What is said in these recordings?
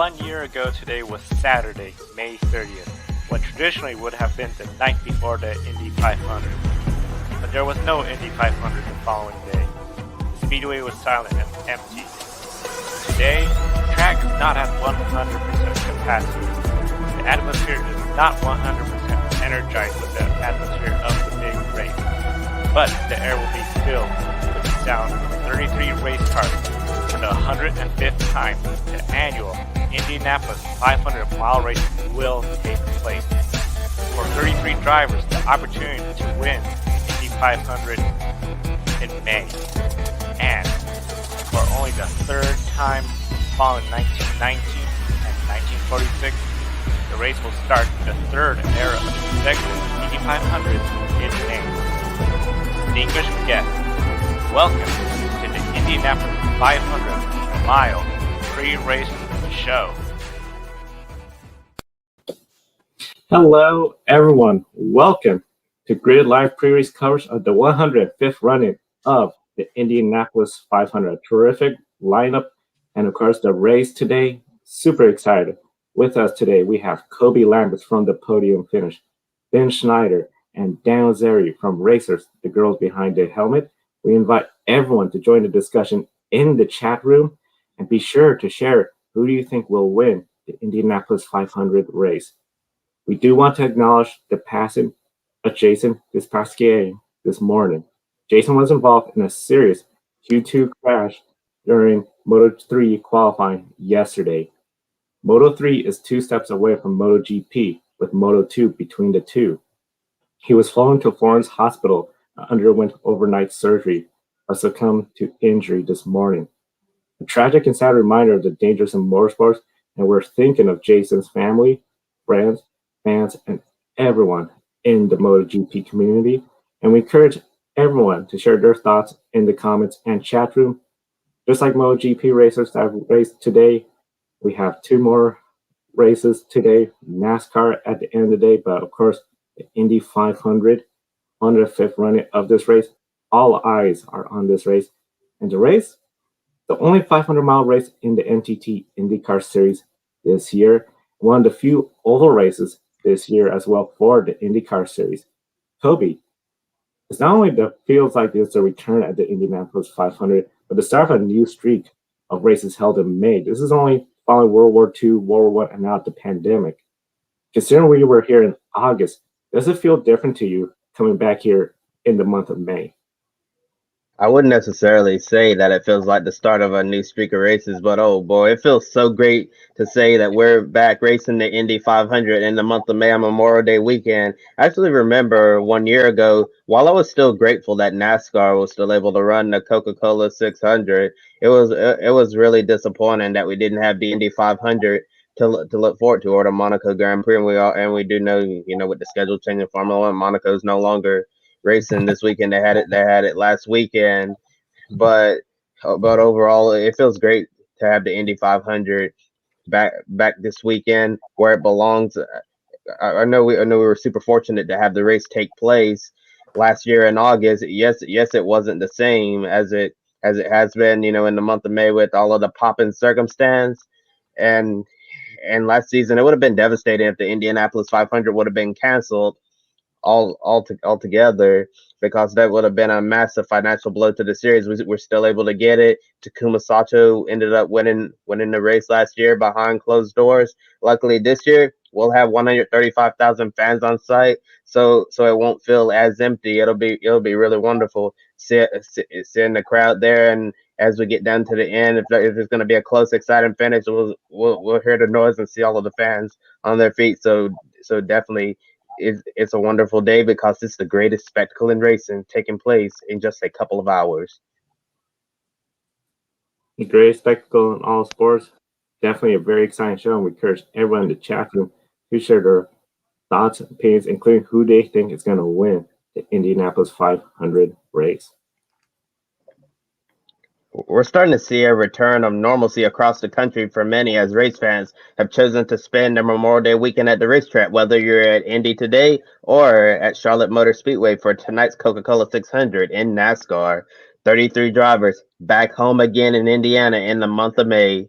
1 year ago today was Saturday, May 30th, what traditionally would have been the night before the Indy 500. But there was no Indy 500 the following day. The speedway was silent and empty. Today, the track is not at 100% capacity. The atmosphere is not 100% energized with the atmosphere of the big race. But the air will be filled with the sound of 33 race cars for the 105th time the annual Indianapolis 500-mile race will take place. For 33 drivers, the opportunity to win Indy 500 in May. And for only the third time following 1919 and 1946, the race will start the third era of consecutive Indy 500 in May. Distinguished guests, welcome to the Indianapolis 500-mile pre-race show. Hello, everyone. Welcome to Grid Live pre-race coverage of the 105th running of the Indianapolis 500. Terrific lineup, and of course, the race today. Super excited. With us today, we have Kobe Lambert from the podium finish, Ben Schneider, and Dan Zeri from Racers, the girls behind the helmet. We invite everyone to join the discussion in the chat room, and be sure to share who do you think will win the Indianapolis 500 race. We do want to acknowledge the passing of Jason Despasquier this morning. Jason was involved in a serious Q2 crash during Moto3 qualifying yesterday. Moto3 is 2 steps away from MotoGP, with Moto2 between the two. He was flown to Florence Hospital, underwent overnight surgery, but succumbed to injury this morning. A tragic and sad reminder of the dangers in motorsports, and we're thinking of Jason's family, friends, fans, and everyone in the MotoGP community. And we encourage everyone to share their thoughts in the comments and chat room. Just like MotoGP racers that have raced today, we have 2 more races today. NASCAR at the end of the day, but of course, the Indy 500, 105th running of this race. All eyes are on this race. And the race, the only 500-mile race in the NTT IndyCar Series this year. One of the few oval races this year as well for the IndyCar Series. Kobe, it's not only that feels like it's a return at the Indianapolis 500, but the start of a new streak of races held in May. This is only following World War II, World War I, and now the pandemic. Considering we were here in August, does it feel different to you coming back here in the month of May? I wouldn't necessarily say that it feels like the start of a new streak of races, but oh boy, it feels so great to say that we're back racing the Indy 500 in the month of May on Memorial Day weekend. I actually remember 1 year ago, while I was still grateful that NASCAR was still able to run the Coca-Cola 600, it was really disappointing that we didn't have the Indy 500 to look forward to, or the Monaco Grand Prix. And we do know, with the schedule changing, Formula One, Monaco's no longer racing this weekend. They had it last weekend, but overall, it feels great to have the Indy 500 back this weekend where it belongs. I know we were super fortunate to have the race take place last year in August. Yes, it wasn't the same as it has been, in the month of May with all of the popping circumstance. And last season, it would have been devastating if the Indianapolis 500 would have been canceled altogether, because that would have been a massive financial blow to the series. We're still able to get it. Takuma Sato ended up winning the race last year behind closed doors. Luckily, this year we'll have 135,000 fans on site, so it won't feel as empty. It'll be really wonderful seeing the crowd there. And as we get down to the end, if it's going to be a close, exciting finish, we'll hear the noise and see all of the fans on their feet. So definitely, it's a wonderful day, because it's the greatest spectacle in racing taking place in just a couple of hours. A great spectacle in all sports. Definitely a very exciting show, and we encourage everyone in the chat room to share their thoughts and opinions, including who they think is going to win the Indianapolis 500 race. We're starting to see a return of normalcy across the country for many, as race fans have chosen to spend their Memorial Day weekend at the racetrack, whether you're at Indy today or at Charlotte Motor Speedway for tonight's Coca-Cola 600 in NASCAR. 33 drivers back home again in Indiana in the month of May.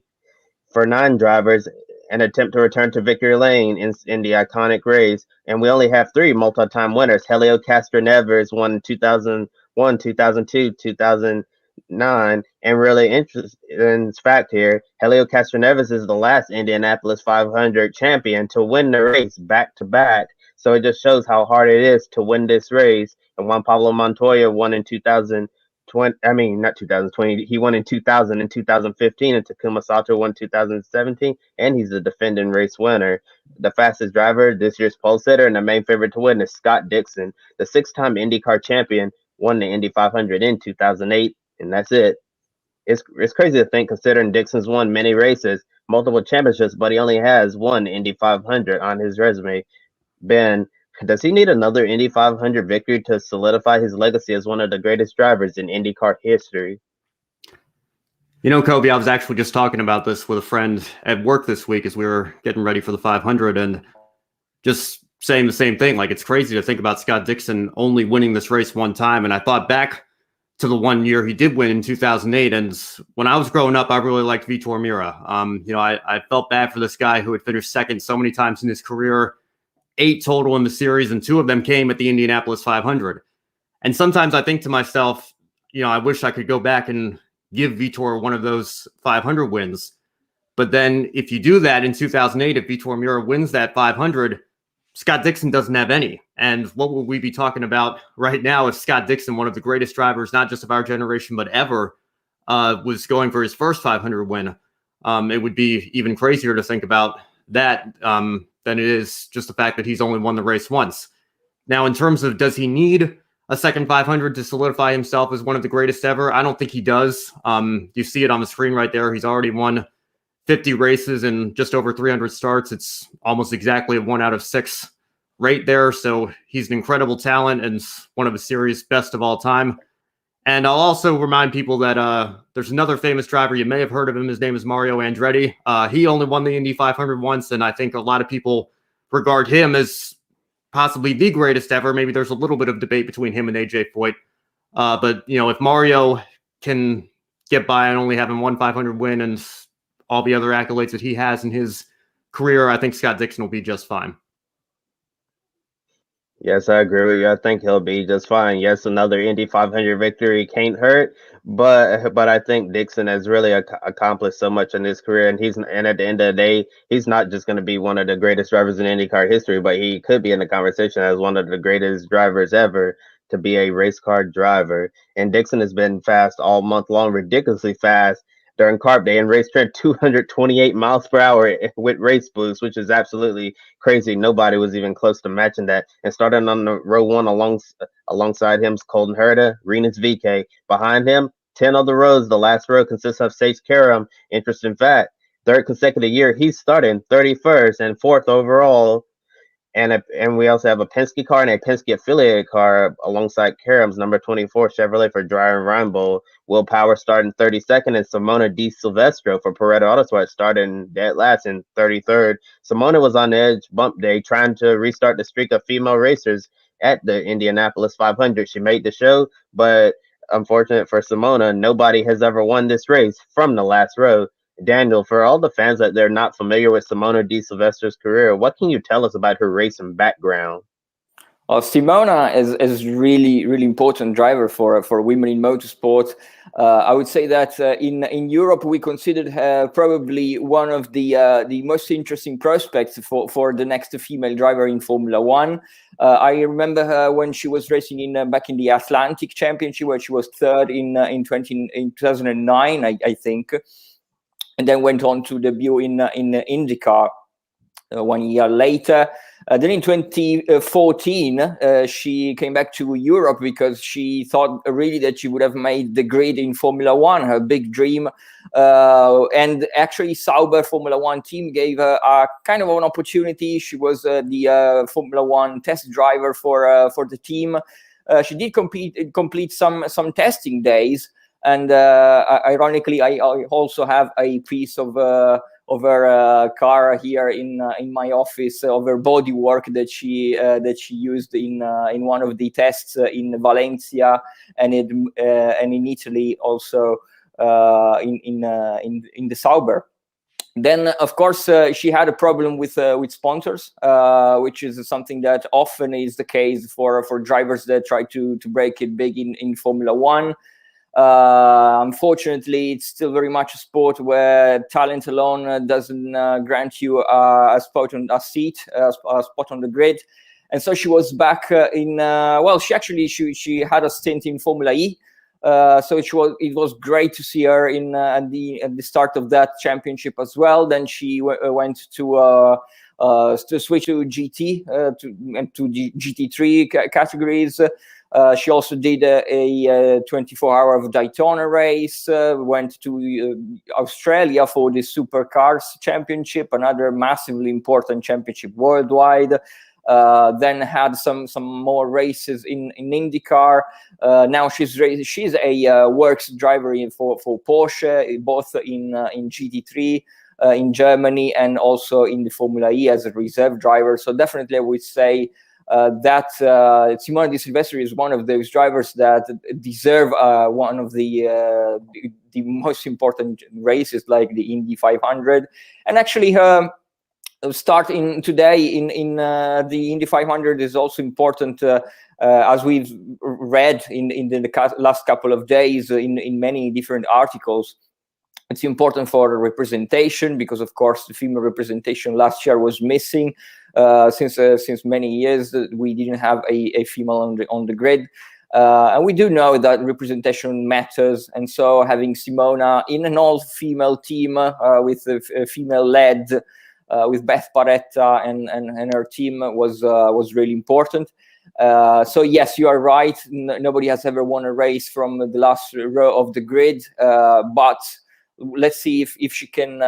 For 9 drivers, and attempt to return to victory lane in the iconic race. And we only have three multi-time winners. Helio Castroneves won in 2001, 2002, 2009. And really interesting fact here, Helio Castroneves is the last Indianapolis 500 champion to win the race back to back. So it just shows how hard it is to win this race. And Juan Pablo Montoya won in 2020. I mean, not 2020. He won in 2000 and 2015, and Takuma Sato won 2017, and he's the defending race winner. The fastest driver, this year's pole sitter, and the main favorite to win is Scott Dixon, the six-time IndyCar champion, won the Indy 500 in 2008, and that's it. It's crazy to think, considering Dixon's won many races, multiple championships, but he only has one Indy 500 on his resume. Ben, does he need another Indy 500 victory to solidify his legacy as one of the greatest drivers in IndyCar history? You know, Kobe, I was actually just talking about this with a friend at work this week as we were getting ready for the 500 and just saying the same thing. Like, it's crazy to think about Scott Dixon only winning this race one time. And I thought back to the one year he did win in 2008. And when I was growing up, I really liked Vitor Meira. I felt bad for this guy who had finished second so many times in his career. 8 total in the series, and 2 of them came at the Indianapolis 500. And sometimes I think to myself, I wish I could go back and give Vitor one of those 500 wins. But then if you do that in 2008, if Vitor Meira wins that 500, Scott Dixon doesn't have any. And what will we be talking about right now if Scott Dixon, one of the greatest drivers, not just of our generation, but ever, was going for his first 500 win? It would be even crazier to think about that than it is just the fact that he's only won the race once. Now, in terms of does he need a second 500 to solidify himself as one of the greatest ever, I don't think he does. You see it on the screen right there. He's already won 50 races and just over 300 starts. It's almost exactly a 1 out of 6 rate there. So he's an incredible talent and one of the series best of all time. And I'll also remind people that there's another famous driver. You may have heard of him. His name is Mario Andretti. He only won the Indy 500 once, and I think a lot of people regard him as possibly the greatest ever. Maybe there's a little bit of debate between him and AJ Foyt. But, if Mario can get by on only having one 500 win and all the other accolades that he has in his career, I think Scott Dixon will be just fine. Yes, I agree with you. I think he'll be just fine. Yes, another Indy 500 victory can't hurt, but I think Dixon has really accomplished so much in his career, and at the end of the day, he's not just going to be one of the greatest drivers in IndyCar history, but he could be in the conversation as one of the greatest drivers ever to be a race car driver. And Dixon has been fast all month long, ridiculously fast during Carb Day, and race trend 228 miles per hour with race boost, which is absolutely crazy. Nobody was even close to matching that. And starting on the row 1 alongside him is Colton Herta, Rinus VeeKay. Behind him, 10 other rows. The last row consists of Sage Karam. Interesting fact, 3rd consecutive year, he's starting 31st and 4th overall. And we also have a Penske car and a Penske affiliated car alongside Karam's number 24 Chevrolet for Dreyer Reinbold. Will Power starting 32nd, and Simona Di Silvestro for Pareto Autosport starting dead last in 33rd. Simona was on the edge bump day trying to restart the streak of female racers at the Indianapolis 500. She made the show, but unfortunate for Simona, nobody has ever won this race from the last row. Daniel, for all the fans that they're not familiar with Simona Di Silvestro's career, what can you tell us about her racing background? Well, Simona is really, really important driver for women in motorsport. I would say that in Europe, we considered her probably one of the most interesting prospects for the next female driver in Formula One. I remember her when she was racing back in the Atlantic Championship, where she was 3rd in 2009, I think. And then went on to debut in IndyCar 1 year later. Then in 2014, she came back to Europe because she thought really that she would have made the grid in Formula One, her big dream. And actually, Sauber Formula One team gave her a kind of an opportunity. She was the Formula One test driver for the team. She did complete some testing days. And ironically, I also have a piece of her car here in my office, of her bodywork that she used in one of the tests in Valencia and in Italy, also in the Sauber. Then, of course, she had a problem with sponsors, which is something that often is the case for drivers that try to break it big in Formula One. Unfortunately, it's still very much a sport where talent alone doesn't grant you a spot on the grid. And so she was back she had a stint in Formula E. So it was great to see her at the start of that championship as well. Then she went to switch to GT to GT3 categories. She also did a 24-hour of Daytona race. Went to Australia for the Supercars Championship, another massively important championship worldwide. Then had some more races in IndyCar. Now she's a works driver for Porsche, both in GT3 in Germany and also in the Formula E as a reserve driver. So definitely I would say that Simona Di Silvestri is one of those drivers that deserve one of the most important races like the Indy 500. And actually her starting today in the Indy 500 is also important, as we've read in the last couple of days in many different articles. It's important for representation because, of course, the female representation last year was missing. Since many years, we didn't have a female on the grid. And we do know that representation matters. And so having Simona in an all-female team with a female-led with Beth Barretta and her team was really important. So yes, you are right. Nobody has ever won a race from the last row of the grid, but let's see if she can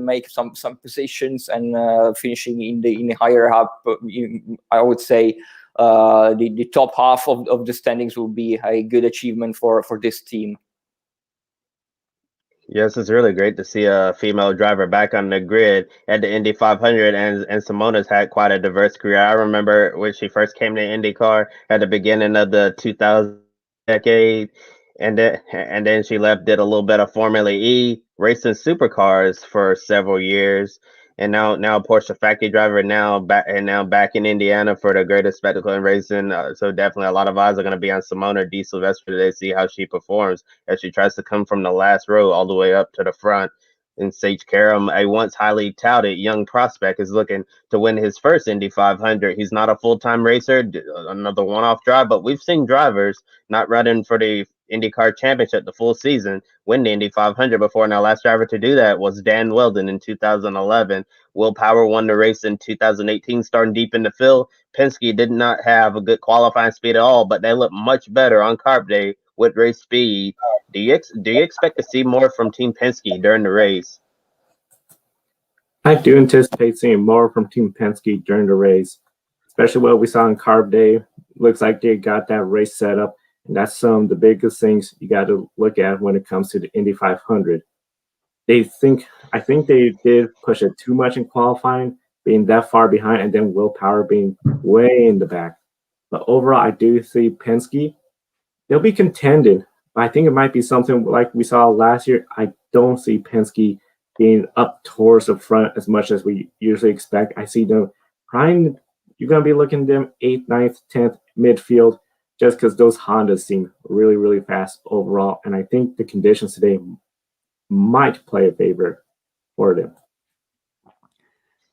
make some positions and finishing in the higher up. I would say the top half of the standings will be a good achievement for this team. Yes, it's really great to see a female driver back on the grid at the Indy 500, and Simona's had quite a diverse career. I remember when she first came to IndyCar at the beginning of the 2000 decade, and then she left, did a little bit of Formula E, racing supercars for several years, and now Porsche factory driver, now back in Indiana for the greatest spectacle in racing. So definitely a lot of eyes are going to be on Simona Di Silvestri today to see how she performs as she tries to come from the last row all the way up to the front. And Sage Karam, a once highly touted young prospect, is looking to win his first Indy 500. He's not a full-time racer, another one-off drive, but we've seen drivers not running for the IndyCar Championship the full season win the Indy 500 before. Now, last driver to do that was Dan Weldon in 2011. Will Power won the race in 2018, starting deep in the field. Penske did not have a good qualifying speed at all, but they looked much better on Carb Day with race speed. Do you expect to see more from Team Penske during the race? I do anticipate seeing more from Team Penske during the race, especially what we saw on Carb Day. Looks like they got that race set up, and that's some of the biggest things you got to look at when it comes to the Indy 500. I think they did push it too much in qualifying, being that far behind, and then Will Power being way in the back. But overall, I do see Penske. They'll be contending, but I think it might be something like we saw last year. I don't see Penske being up towards the front as much as we usually expect. I see them trying. You're going to be looking at them 8th, 9th, 10th midfield, just because those Hondas seem really, really fast overall. And I think the conditions today might play a favor for them.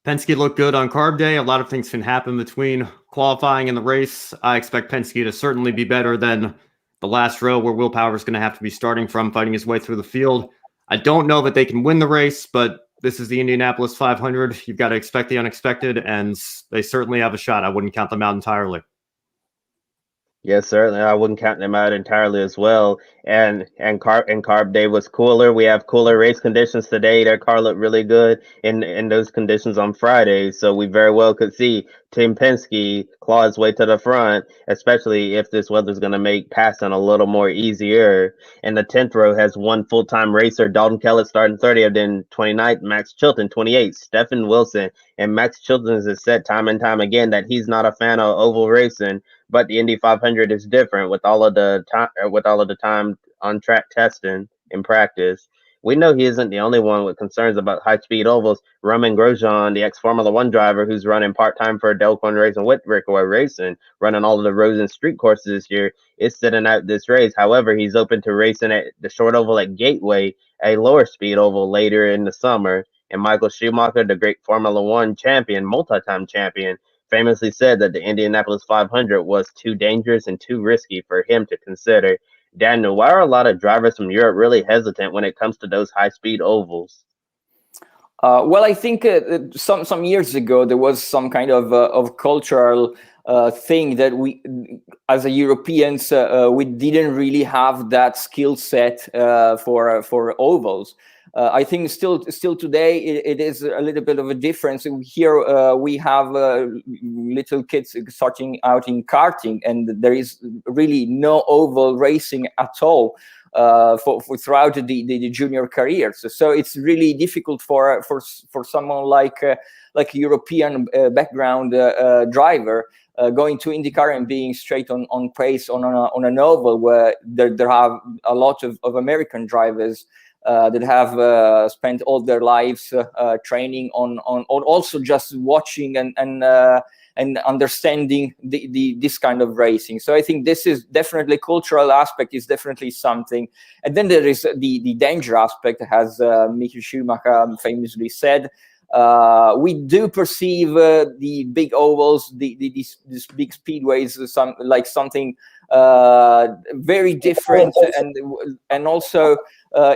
Penske looked good on Carb Day. A lot of things can happen between qualifying and the race. I expect Penske to certainly be better than the last row where Will Power is going to have to be starting from, fighting his way through the field. I don't know that they can win the race, but this is the Indianapolis 500. You've got to expect the unexpected, and they certainly have a shot. I wouldn't count them out entirely. Yes, certainly. I wouldn't count them out entirely as well. And Carb Day was cooler. We have cooler race conditions today. Their car looked really good in those conditions on Friday. So we very well could see Team Penske claw his way to the front, especially if this weather's going to make passing a little more easier. And the 10th row has one full-time racer, Dalton Kellett starting 30th, then 29th, Max Chilton, 28th, Stephen Wilson. And Max Chilton has said time and time again that he's not a fan of oval racing. But the Indy 500 is different with all of the time on track testing in practice. we know he isn't the only one with concerns about high-speed ovals. Roman Grosjean, the ex-Formula One driver who's running part-time for Delcoin Racing with Breakaway Racing, running all of the roads and street courses this year, is sitting out this race. However, he's open to racing at the short oval at Gateway, a lower speed oval later in the summer. And Michael Schumacher, the great Formula One champion, multi-time champion, famously said that the Indianapolis 500 was too dangerous and too risky for him to consider. Daniel, why are a lot of drivers from Europe really hesitant when it comes to those high-speed ovals? Well, I think some years ago there was some kind of cultural thing that we, as a Europeans, we didn't really have that skill set for ovals. I think still today it is a little bit of a difference. Here we have little kids starting out in karting, and there is really no oval racing at all for throughout the junior careers. So it's really difficult for someone like a European background driver going to IndyCar and being straight on pace on an oval where there have a lot of American drivers that have spent all their lives training on also just watching and understanding this kind of racing. So I think this is definitely cultural aspect is definitely something. And then there is the danger aspect, as Michael Schumacher famously said. We do perceive the big ovals, these big speedways, something very different, and also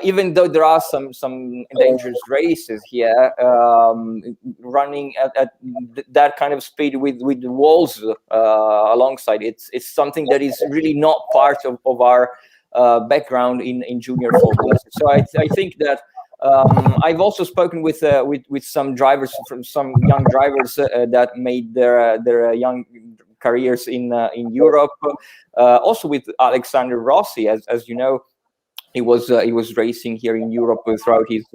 even though there are some dangerous races here, running at that kind of speed with the walls alongside, it's something that is really not part of our background in junior formulas. So I think that I've also spoken with some drivers, from some young drivers that made their young careers in Europe. Also with Alexander Rossi, as you know, he was racing here in Europe throughout his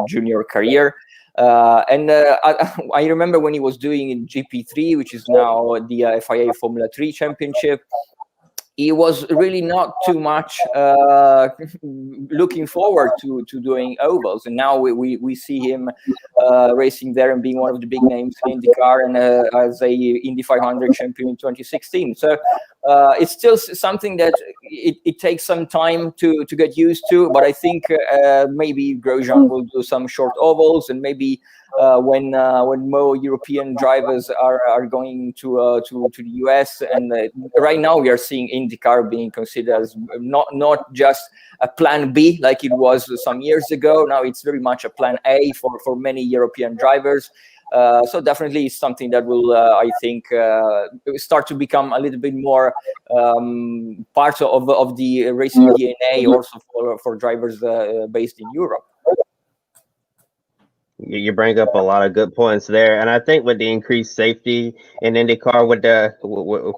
junior career. I remember when he was doing in GP3, which is now the FIA Formula 3 Championship. He was really not too much looking forward to doing ovals, and now we see him racing there and being one of the big names in IndyCar, and as a Indy 500 champion in 2016. So it's still something that it takes some time to get used to. But I think maybe Grosjean will do some short ovals, and maybe when more European drivers are going to the US, and right now we are seeing IndyCar being considered as not just a plan B like it was some years ago. Now it's very much a plan A for many European drivers. So definitely it's something that will, I think, start to become a little bit more part of the racing DNA, also for drivers based in Europe. You bring up a lot of good points there, and I think with the increased safety in IndyCar,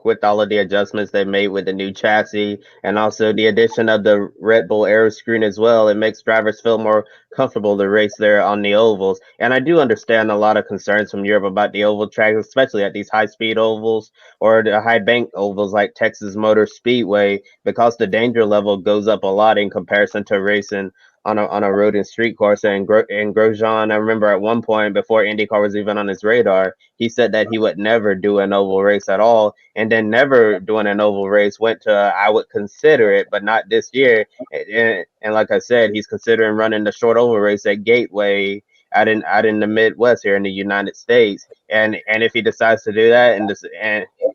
with all of the adjustments they made with the new chassis, and also the addition of the Red Bull aero screen as well, it makes drivers feel more comfortable to race there on the ovals. And I do understand a lot of concerns from Europe about the oval track, especially at these high-speed ovals or the high-bank ovals like Texas Motor Speedway, because the danger level goes up a lot in comparison to racing on a road and street course. And Grosjean, I remember at one point before IndyCar was even on his radar, he said that he would never do an oval race at all, and then never doing an oval race went to I would consider it, but not this year. And like I said, he's considering running the short oval race at Gateway out in the Midwest here in the United States. And if he decides to do that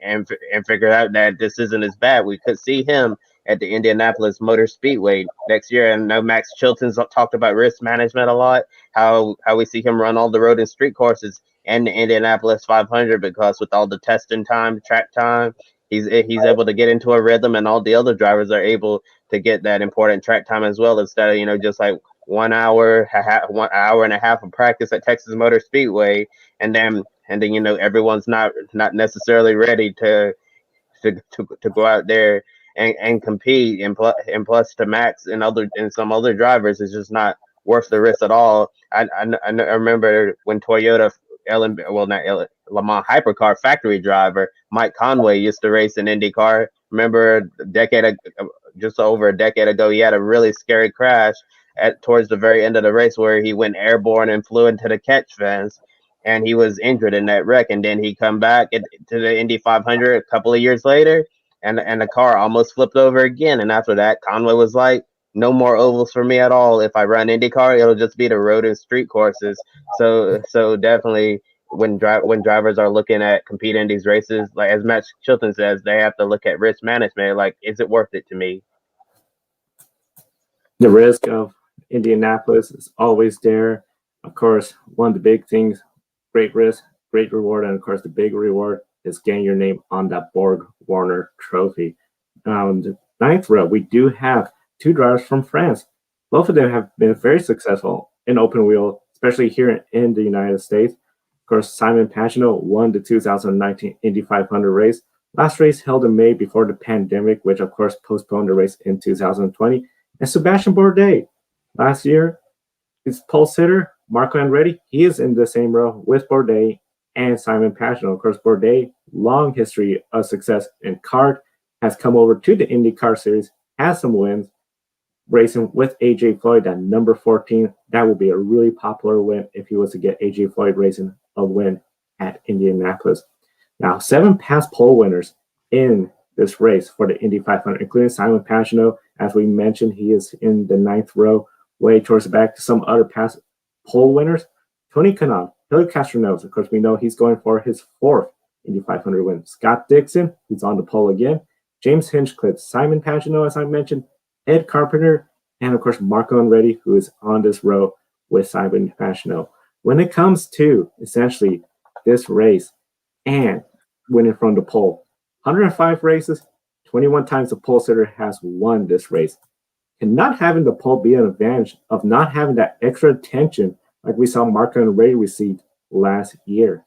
and figure out that this isn't as bad, we could see him at the Indianapolis Motor Speedway next year. And I know Max Chilton's talked about risk management a lot, how we see him run all the road and street courses and the Indianapolis 500, because with all the testing time, track time, he's able to get into a rhythm, and all the other drivers are able to get that important track time as well, instead of just like 1 hour, 1 hour and a half of practice at Texas Motor Speedway, and then everyone's not necessarily ready to go out there and compete, and plus to Max and some other drivers, it's just not worth the risk at all. I remember when Toyota Le Mans Hypercar factory driver Mike Conway used to race in IndyCar. Remember just over a decade ago, he had a really scary crash towards the very end of the race where he went airborne and flew into the catch fence, and he was injured in that wreck. And then he come back to the Indy 500 a couple of years later, and the car almost flipped over again. And after that, Conway was like, no more ovals for me at all. If I run IndyCar, it'll just be the road and street courses. So definitely when drivers are looking at competing in these races, like as Matt Chilton says, they have to look at risk management. Like, is it worth it to me? The risk of Indianapolis is always there. Of course, one of the big things, great risk, great reward, and of course the big reward is getting your name on that Borg Warner trophy. The ninth row, we do have two drivers from France. Both of them have been very successful in open wheel, especially here in the United States. Of course, Simon Pagenaud won the 2019 Indy 500 race. Last race held in May before the pandemic, which of course postponed the race in 2020. And Sebastian Bourdais, last year, his pole sitter, Marco Andretti, he is in the same row with Bourdais and Simon Pagenaud. Of course, Bourdais, long history of success in kart, has come over to the IndyCar Series, has some wins, racing with AJ Floyd at number 14. That will be a really popular win if he was to get AJ Floyd racing a win at Indianapolis. Now, 7 past pole winners in this race for the Indy 500, including Simon Pagenaud. As we mentioned, he is in the 9th row, way towards the back. Some other past pole winners, Tony Kanaan, Hilly Castroneves. Of course, we know he's going for his 4th Indy 500 win. Scott Dixon, who's on the pole again. James Hinchcliffe, Simon Pagenaud, as I mentioned, Ed Carpenter, and of course, Marco Andretti, who is on this row with Simon Pagenaud. When it comes to essentially this race and winning from the pole, 105 races, 21 times the pole sitter has won this race. And not having the pole be an advantage of not having that extra attention like we saw Marco Andretti receive last year.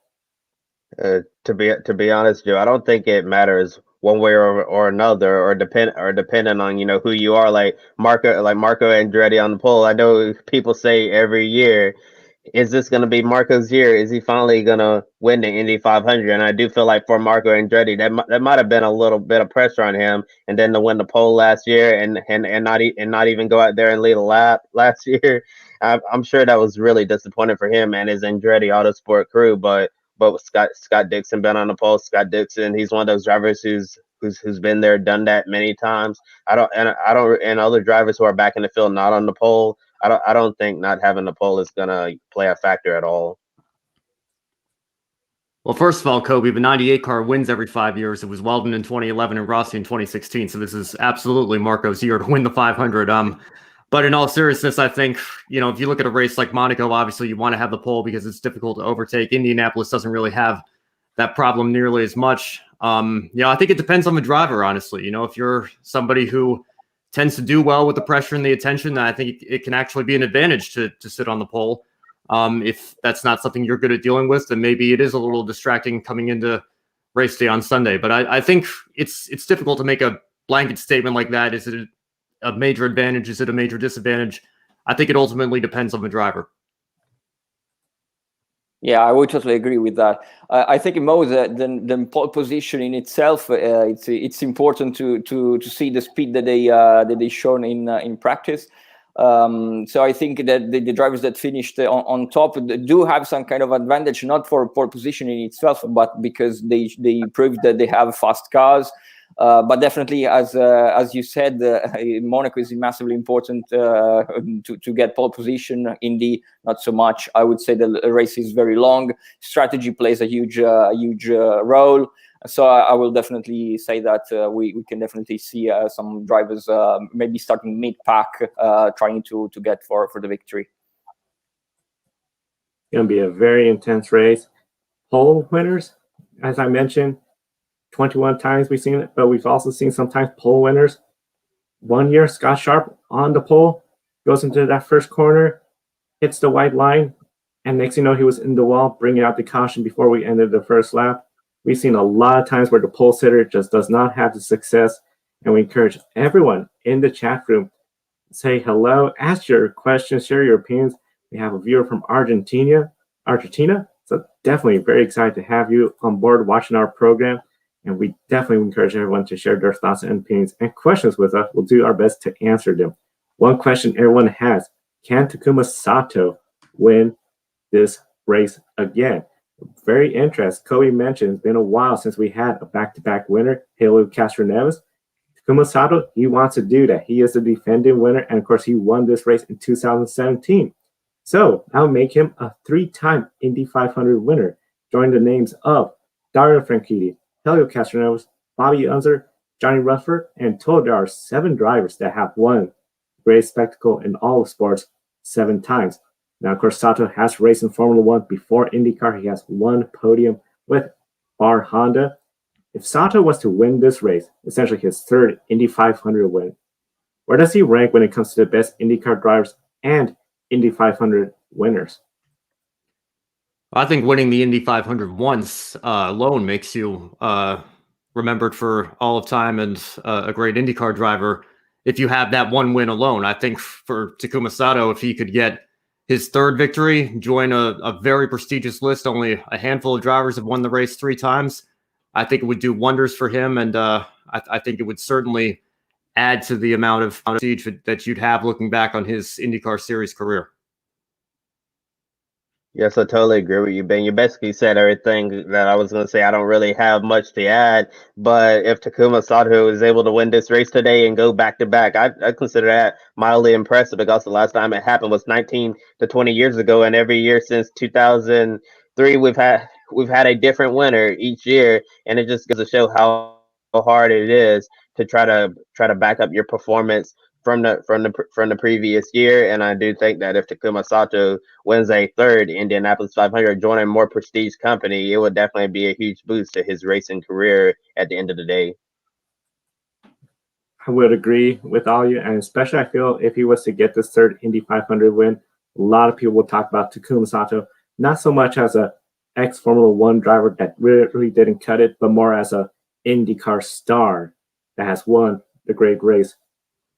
To be honest, Joe, I don't think it matters one way or another, or depending on who you are. Like Marco Andretti on the pole. I know people say every year, is this going to be Marco's year? Is he finally going to win the Indy 500? And I do feel like for Marco Andretti, that might have been a little bit of pressure on him, and then to win the pole last year and not even go out there and lead a lap last year. I'm sure that was really disappointing for him and his Andretti Autosport crew. But with Scott Dixon been on the pole, Scott Dixon, he's one of those drivers who's been there, done that many times. And other drivers who are back in the field not on the pole, I don't think not having the pole is gonna play a factor at all. Well, first of all, Kobe, the 98 car wins every 5 years. It was Weldon in 2011 and Rossi in 2016. So this is absolutely Marco's year to win the 500. But in all seriousness, I think, if you look at a race like Monaco, obviously you want to have the pole because it's difficult to overtake. Indianapolis doesn't really have that problem nearly as much. I think it depends on the driver, honestly. If you're somebody who tends to do well with the pressure and the attention, then I think it can actually be an advantage to sit on the pole. If that's not something you're good at dealing with, then maybe it is a little distracting coming into race day on Sunday. But I think it's difficult to make a blanket statement like that. Is it a major advantage? Is it a major disadvantage? I think it ultimately depends on the driver. Yeah, I would totally agree with that. I think more the pole position in itself, it's important to see the speed that they shown in practice. So I think that the drivers that finished on top do have some kind of advantage, not for pole position in itself, but because they proved that they have fast cars. But definitely, as you said, Monaco is massively important to get pole position. Indy, not so much. I would say the race is very long. Strategy plays a huge role. So I will definitely say that we can definitely see some drivers maybe starting mid-pack trying to get for the victory. It's going to be a very intense race. Pole winners, as I mentioned, 21 times we've seen it, but we've also seen sometimes pole winners. 1 year, Scott Sharp on the pole, goes into that first corner, hits the white line, and next thing you know, he was in the wall, bringing out the caution before we ended the first lap. We've seen a lot of times where the pole sitter just does not have the success, and we encourage everyone in the chat room, say hello, ask your questions, share your opinions. We have a viewer from Argentina, so definitely very excited to have you on board watching our program. And we definitely encourage everyone to share their thoughts and opinions and questions with us. We'll do our best to answer them. One question everyone has, Can Takuma Sato win this race again? Very interesting. Kobe mentioned it's been a while since we had a back-to-back winner, Helio Castroneves. Takuma Sato, he wants to do that. He is the defending winner, and of course, he won this race in 2017. So that'll make him a 3-time Indy 500 winner, joining the names of Dario Franchitti, Helio Castroneves, Bobby Unser, Johnny Rutherford, and total there are 7 drivers that have won the greatest spectacle in all of sports 7 times. Now, of course, Sato has raced in Formula One before IndyCar. He has 1 podium with Bar Honda. If Sato was to win this race, essentially his 3rd Indy 500 win, where does he rank when it comes to the best IndyCar drivers and Indy 500 winners? I think winning the Indy 500 once alone makes you remembered for all of time and a great IndyCar driver. If you have that 1 win alone, I think for Takuma Sato, if he could get his 3rd victory, join a very prestigious list. Only a handful of drivers have won the race 3 times. I think it would do wonders for him, and I think it would certainly add to the amount of prestige that you'd have looking back on his IndyCar Series career. Yes, I totally agree with you, Ben. You basically said everything that I was going to say. I don't really have much to add, but if Takuma Sato is able to win this race today and go back to back, I consider that mildly impressive because the last time it happened was 19 to 20 years ago, and every year since 2003, we've had a different winner each year, and it just goes to show how hard it is to try to back up your performance from the previous year. And I do think that if Takuma Sato wins a 3rd Indianapolis 500, joining a more prestige company, it would definitely be a huge boost to his racing career at the end of the day. I would agree with all you, and especially I feel if he was to get this 3rd Indy 500 win, a lot of people will talk about Takuma Sato, not so much as a ex-Formula One driver that really didn't cut it, but more as a IndyCar star that has won the great race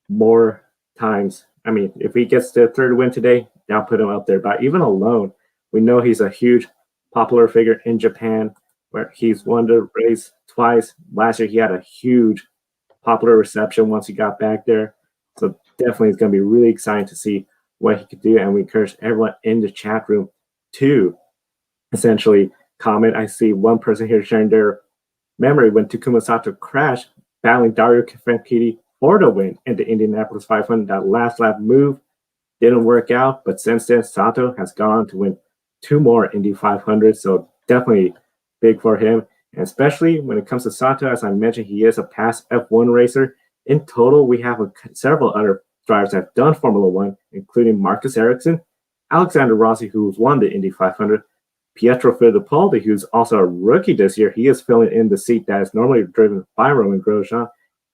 more times. I mean, if he gets the 3rd win today, that'll put him up there. But even alone, we know he's a huge popular figure in Japan, where he's won the race twice. Last year, he had a huge popular reception once he got back there. So definitely it's going to be really exciting to see what he could do. And we encourage everyone in the chat room to essentially comment. I see one person here sharing their memory when Takuma Sato crashed, battling Dario Franchitti for the win in the Indianapolis 500. That last lap move didn't work out, but since then, Sato has gone on to win 2 more Indy 500. So definitely big for him. And especially when it comes to Sato, as I mentioned, he is a past F1 racer. In total, we have several other drivers that have done Formula One, including Marcus Ericsson, Alexander Rossi, who's won the Indy 500, Pietro Fittipaldi, who's also a rookie this year. He is filling in the seat that is normally driven by Romain Grosjean,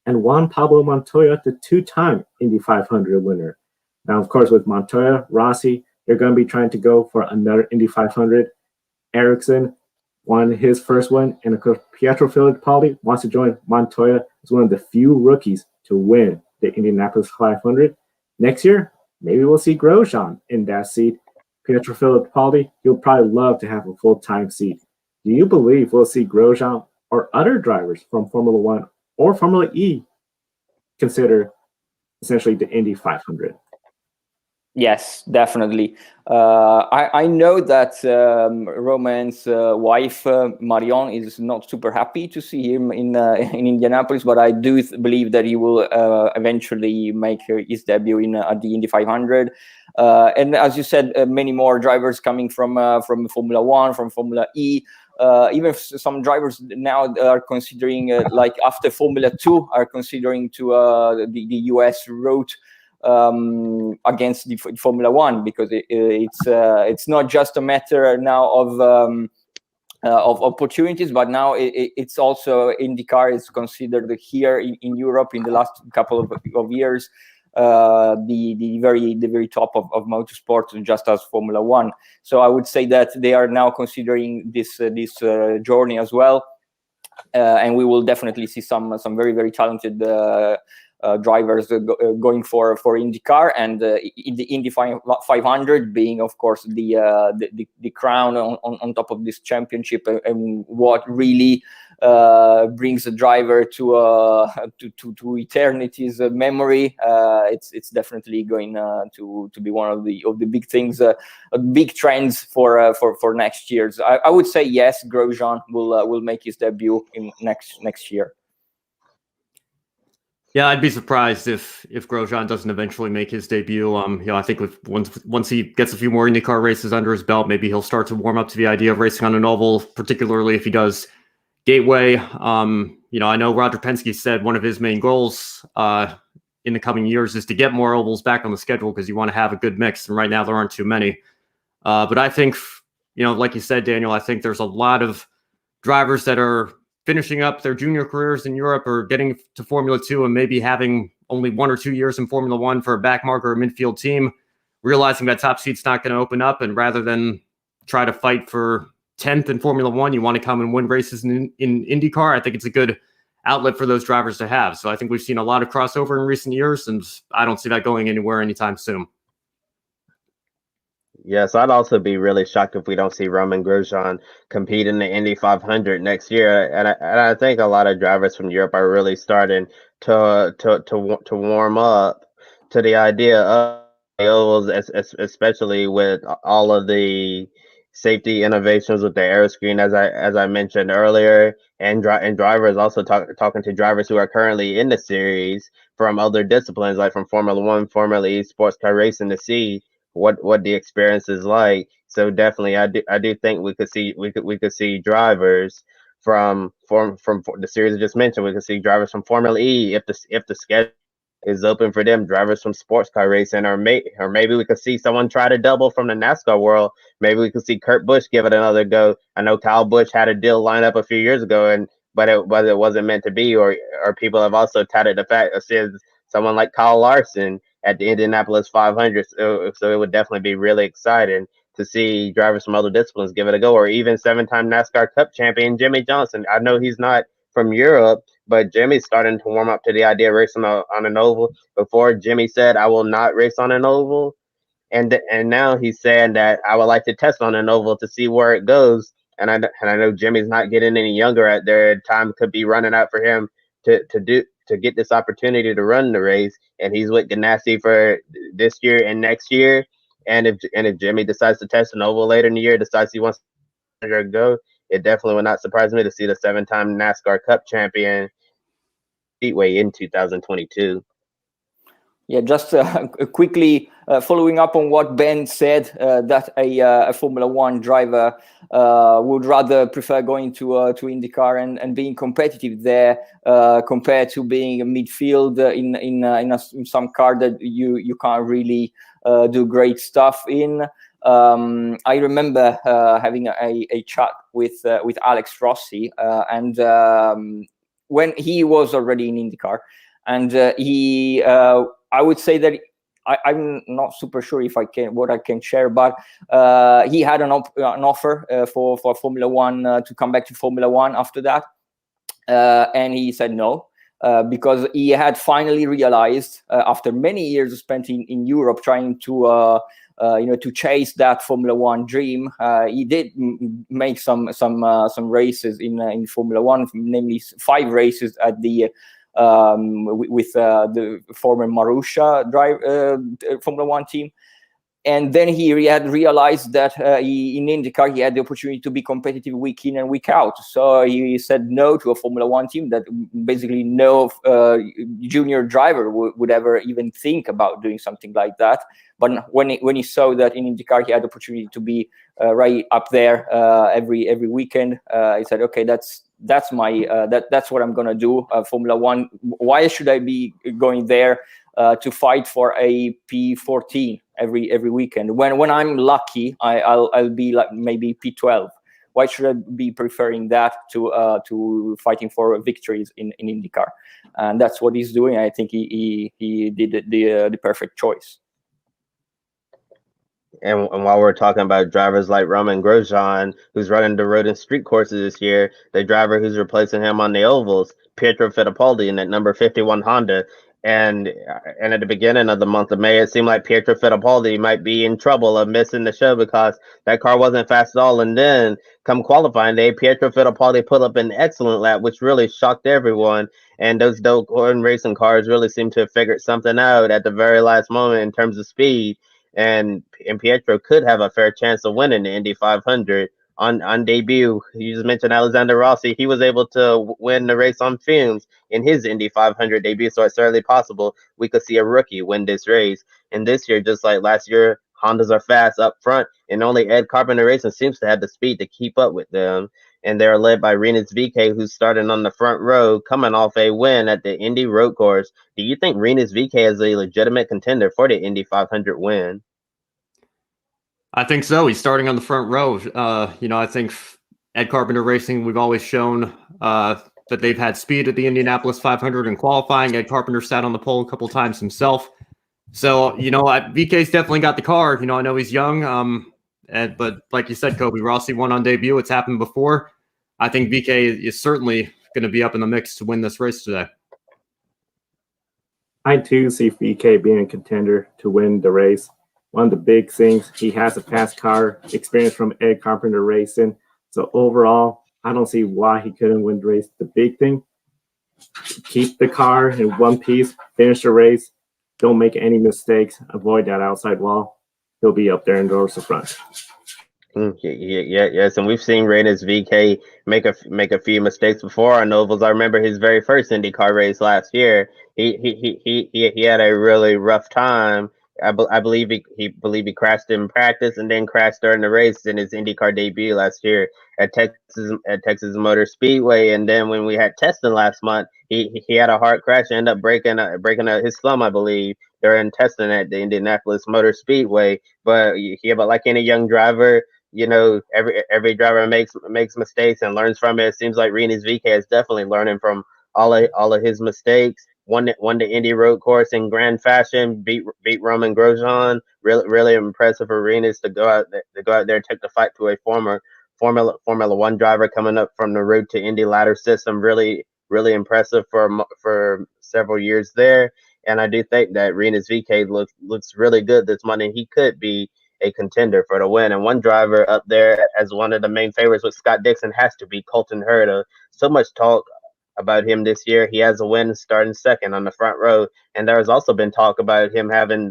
and Juan Pablo Montoya, the 2-time Indy 500 winner. Now, of course, with Montoya, Rossi, they're going to be trying to go for another Indy 500. Ericsson won his first one, and of course, Pietro Fittipaldi wants to join Montoya as one of the few rookies to win the Indianapolis 500. Next year, maybe we'll see Grosjean in that seat. Pietro Fittipaldi, he'll probably love to have a full-time seat. Do you believe we'll see Grosjean or other drivers from Formula One or Formula E consider essentially the Indy 500? Yes, definitely. I know that Romain's wife, Marion, is not super happy to see him in Indianapolis, but I do believe that he will eventually make his debut at the Indy 500. And as you said, many more drivers coming from Formula One, from Formula E. Even some drivers now are considering, like after Formula 2, are considering to the US route against the Formula One, because it's not just a matter now of opportunities, but now it's also IndyCar is considered here in Europe in the last couple of years the very top of motorsport, just as Formula One. So I would say that they are now considering this journey as well, and we will definitely see some very, very talented drivers going for IndyCar, and in the Indy 500 being, of course, the crown on top of this championship, and what really brings a driver to eternity's memory, it's definitely going to be one of the big things, big trends for next year's. I would say yes, Grosjean will make his debut in next year. Yeah, I'd be surprised if Grosjean doesn't eventually make his debut. I think once he gets a few more IndyCar races under his belt, maybe he'll start to warm up to the idea of racing on an oval, particularly if he does Gateway. I know Roger Penske said one of his main goals in the coming years is to get more ovals back on the schedule because you want to have a good mix, and right now there aren't too many. But I think, like you said, Daniel, I think there's a lot of drivers that are finishing up their junior careers in Europe or getting to Formula 2 and maybe having only 1 or 2 years in Formula 1 for a backmarker or midfield team, realizing that top seat's not going to open up, and rather than try to fight for 10th in Formula 1, you want to come and win races in IndyCar. I think it's a good outlet for those drivers to have. So I think we've seen a lot of crossover in recent years, and I don't see that going anywhere anytime soon. Yes, I'd also be really shocked if we don't see Romain Grosjean compete in the Indy 500 next year. And I think a lot of drivers from Europe are really starting to warm up to the idea of the ovals, especially with all of the safety innovations with the aeroscreen, as I mentioned earlier, and drivers also talking to drivers who are currently in the series from other disciplines, like from Formula 1, Formula E, sports car racing, to see what the experience is like. So definitely, I do think we could see drivers from the series I just mentioned. We could see drivers from Formula E if the schedule is open for them. Drivers from sports car racing, or maybe we could see someone try to double from the NASCAR world. Maybe we could see Kurt Busch give it another go. I know Kyle Busch had a deal lined up a few years ago, but it wasn't meant to be. Or people have also touted the fact of someone like Kyle Larson at the Indianapolis 500. So it would definitely be really exciting to see drivers from other disciplines give it a go, or even 7-time NASCAR Cup champion Jimmy Johnson. I know he's not from Europe, but Jimmy's starting to warm up to the idea of racing on an oval. Before, Jimmy said, "I will not race on an oval," and now he's saying that I would like to test on an oval to see where it goes. And I know Jimmy's not getting any younger. Their time could be running out for him to get this opportunity to run the race, and he's with Ganassi for this year and next year. And if Jimmy decides to test an oval later in the year, decides he wants to go, it definitely would not surprise me to see the 7-time NASCAR Cup champion Speedway in 2022. Yeah, just quickly following up on what Ben said, that a Formula 1 driver would rather prefer going to IndyCar and being competitive there compared to being a midfield in some car that you can't really do great stuff in. I remember having a chat with Alex Rossi, and when he was already in IndyCar, and he. I would say that I'm not super sure if I can share, but he had an offer for Formula 1 to come back to Formula 1 after that, and he said no because he had finally realized after many years spent in Europe trying to chase that Formula 1 dream. He did make some races in Formula 1, namely 5 races at the. With the former Marussia Formula 1 team. And then he had realized that in IndyCar he had the opportunity to be competitive week in and week out. So he said no to a Formula 1 team that basically no junior driver would ever even think about doing something like that. But when he saw that in IndyCar he had the opportunity to be right up there every weekend, he said, okay, that's what I'm gonna do. Formula 1. Why should I be going there to fight for a P14 every weekend when I'm lucky I'll be like maybe P12? Why should I be preferring that to fighting for victories in IndyCar? And that's what he's doing. I think he did the perfect choice. And while we're talking about drivers like Romain Grosjean, who's running the road and street courses this year, the driver who's replacing him on the ovals, Pietro Fittipaldi in that number 51 Honda, And at the beginning of the month of May, it seemed like Pietro Fittipaldi might be in trouble of missing the show because that car wasn't fast at all. And then come qualifying day, Pietro Fittipaldi put up an excellent lap, which really shocked everyone. And those Doak-Horton racing cars really seemed to have figured something out at the very last moment in terms of speed. And Pietro could have a fair chance of winning the Indy 500 on debut. You just mentioned Alexander Rossi. He was able to win the race on fumes in his Indy 500 debut, so it's certainly possible we could see a rookie win this race. And this year, just like last year, Hondas are fast up front, and only Ed Carpenter Racing seems to have the speed to keep up with them. And they're led by Rinus VeeKay, who's starting on the front row, coming off a win at the Indy Road Course. Do you think Rinus VeeKay is a legitimate contender for the Indy 500 win? I think so. He's starting on the front row. I think Ed Carpenter Racing, we've always shown that they've had speed at the Indianapolis 500 in qualifying. Ed Carpenter sat on the pole a couple times himself. So, VK's definitely got the car. I know he's young, but like you said, Kobe, Rossi won on debut. It's happened before. I think VK is certainly going to be up in the mix to win this race today. I too see VK being a contender to win the race. One of the big things, he has a fast car, experience from Ed Carpenter Racing. So overall, I don't see why he couldn't win the race. The big thing, keep the car in one piece, finish the race, don't make any mistakes, avoid that outside wall. He'll be up there and towards the front. Yes, and we've seen Rinus VeeKay make a few mistakes before on ovals. I remember his very first IndyCar race last year. He had a really rough time. I believe he crashed in practice and then crashed during the race in his IndyCar debut last year at Texas Motor Speedway. And then when we had testing last month, he had a hard crash and ended up breaking his thumb, I believe, during testing at the Indianapolis Motor Speedway. But like any young driver, every driver makes mistakes and learns from it. It seems like Rinus VeeKay is definitely learning from all of his mistakes. Won the Indy Road Course in grand fashion. Beat Roman Grosjean. Really impressive for Rinus to go out there and take the fight to a former Formula One driver coming up from the road to Indy ladder system. Really impressive for several years there. And I do think that Rinus VeeKay looks really good this month, and he could be a contender for the win. And one driver up there as one of the main favorites with Scott Dixon has to be Colton Herta. So much talk about him this year. He has a win starting second on the front row, and there has also been talk about him having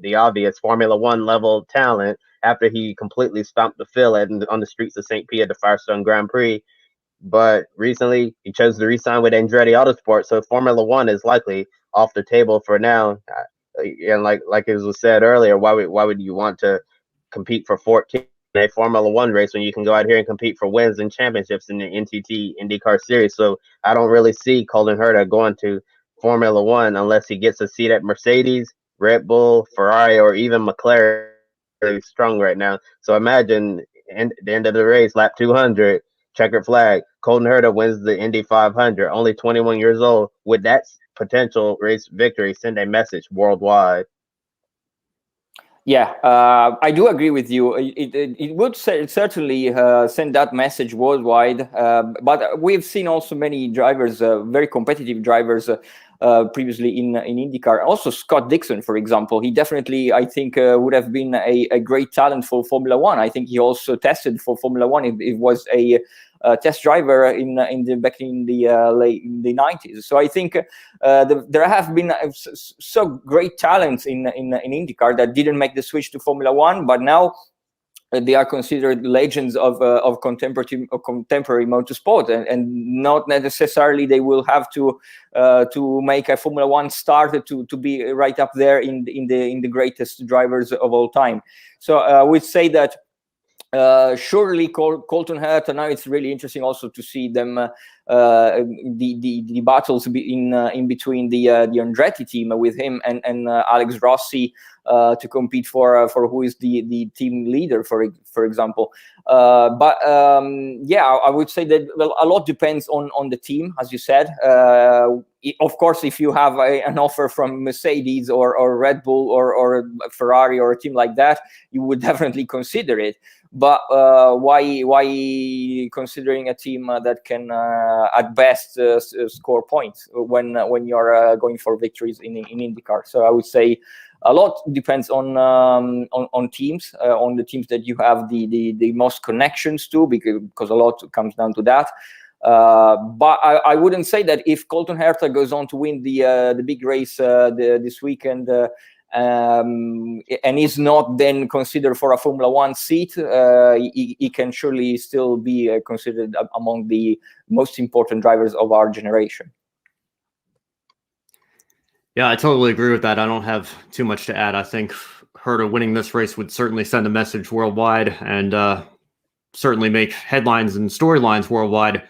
the obvious Formula One level talent after he completely stomped the field on the streets of St. Pete at the Firestone Grand Prix. But recently, he chose to re-sign with Andretti Autosport, so Formula One is likely off the table for now. And like it was said earlier, why would you want to compete for 14 in a Formula One race when you can go out here and compete for wins and championships in the NTT IndyCar Series? So I don't really see Colton Herta going to Formula One unless he gets a seat at Mercedes, Red Bull, Ferrari, or even McLaren. Really strong right now. So imagine at the end of the race, lap 200, checkered flag, Colton Herta wins the Indy 500, only 21 years old. Would that potential race victory send a message worldwide? Yeah, I do agree with you. It would certainly send that message worldwide. But we've seen also many drivers, very competitive drivers, previously in IndyCar. Also, Scott Dixon, for example, he definitely, I think, would have been a great talent for Formula One. I think he also tested for Formula One. It was a test driver back in the 90s. So I think there have been so great talents in IndyCar that didn't make the switch to Formula One, but now they are considered legends of contemporary motorsport, and not necessarily they will have to make a Formula One start to be right up there in the greatest drivers of all time. So I would say that surely Colton Herta. Now it's really interesting also to see them the battles in between the Andretti team with him and Alex Rossi to compete for who is the team leader, for example. But I would say that a lot depends on the team, as you said. of course, if you have an offer from Mercedes or Red Bull or Ferrari or a team like that, you would definitely consider it. But why considering a team that can at best score points when you're going for victories in IndyCar? So I would say a lot depends on teams, on the teams that you have the most connections to, because a lot comes down to that. But I wouldn't say that if Colton Herta goes on to win the big race this weekend and is not then considered for a Formula One seat, he can surely still be considered among the most important drivers of our generation. Yeah, I totally agree with that. I don't have too much to add. I think Herta winning this race would certainly send a message worldwide and certainly make headlines and storylines worldwide.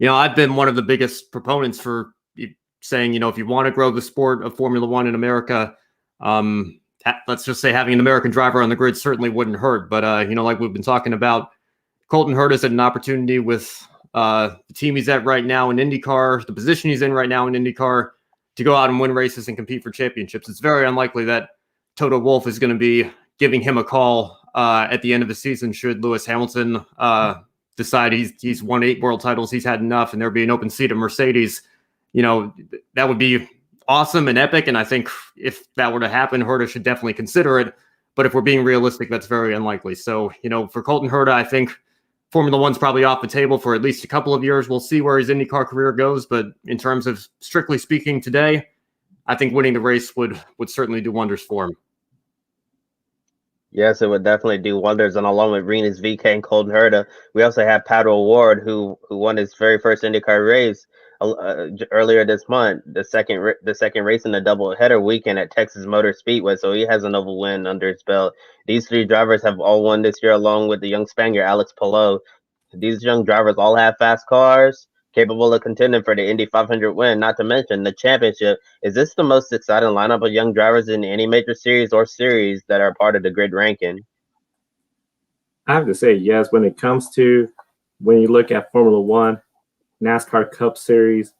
I've been one of the biggest proponents for saying, if you want to grow the sport of Formula One in America, let's just say having an American driver on the grid certainly wouldn't hurt. But, like we've been talking about, Colton Herta's had an opportunity with the team he's at right now in IndyCar, the position he's in right now in IndyCar, to go out and win races and compete for championships. It's very unlikely that Toto Wolff is going to be giving him a call at the end of the season should Lewis Hamilton decide he's won 8 world titles, he's had enough, and there'll be an open seat at Mercedes. That would be awesome and epic, and I think if that were to happen, Herta should definitely consider it. But if we're being realistic, that's very unlikely. So, for Colton Herta, I think Formula One's probably off the table for at least a couple of years. We'll see where his IndyCar career goes, but in terms of strictly speaking today, I think winning the race would certainly do wonders for him. Yes, it would definitely do wonders. And along with Rinus VeeKay and Colton Herta, we also have Pato O'Ward, who won his very first IndyCar race earlier this month, the second race in the doubleheader weekend at Texas Motor Speedway. So he has another win under his belt. These 3 drivers have all won this year, along with the young Spaniard Alex Palou. These young drivers all have fast cars, capable of contending for the Indy 500 win, not to mention the championship. Is this the most exciting lineup of young drivers in any major series or series that are part of the grid ranking? I have to say yes. When it comes to when you look at Formula One, NASCAR Cup Series,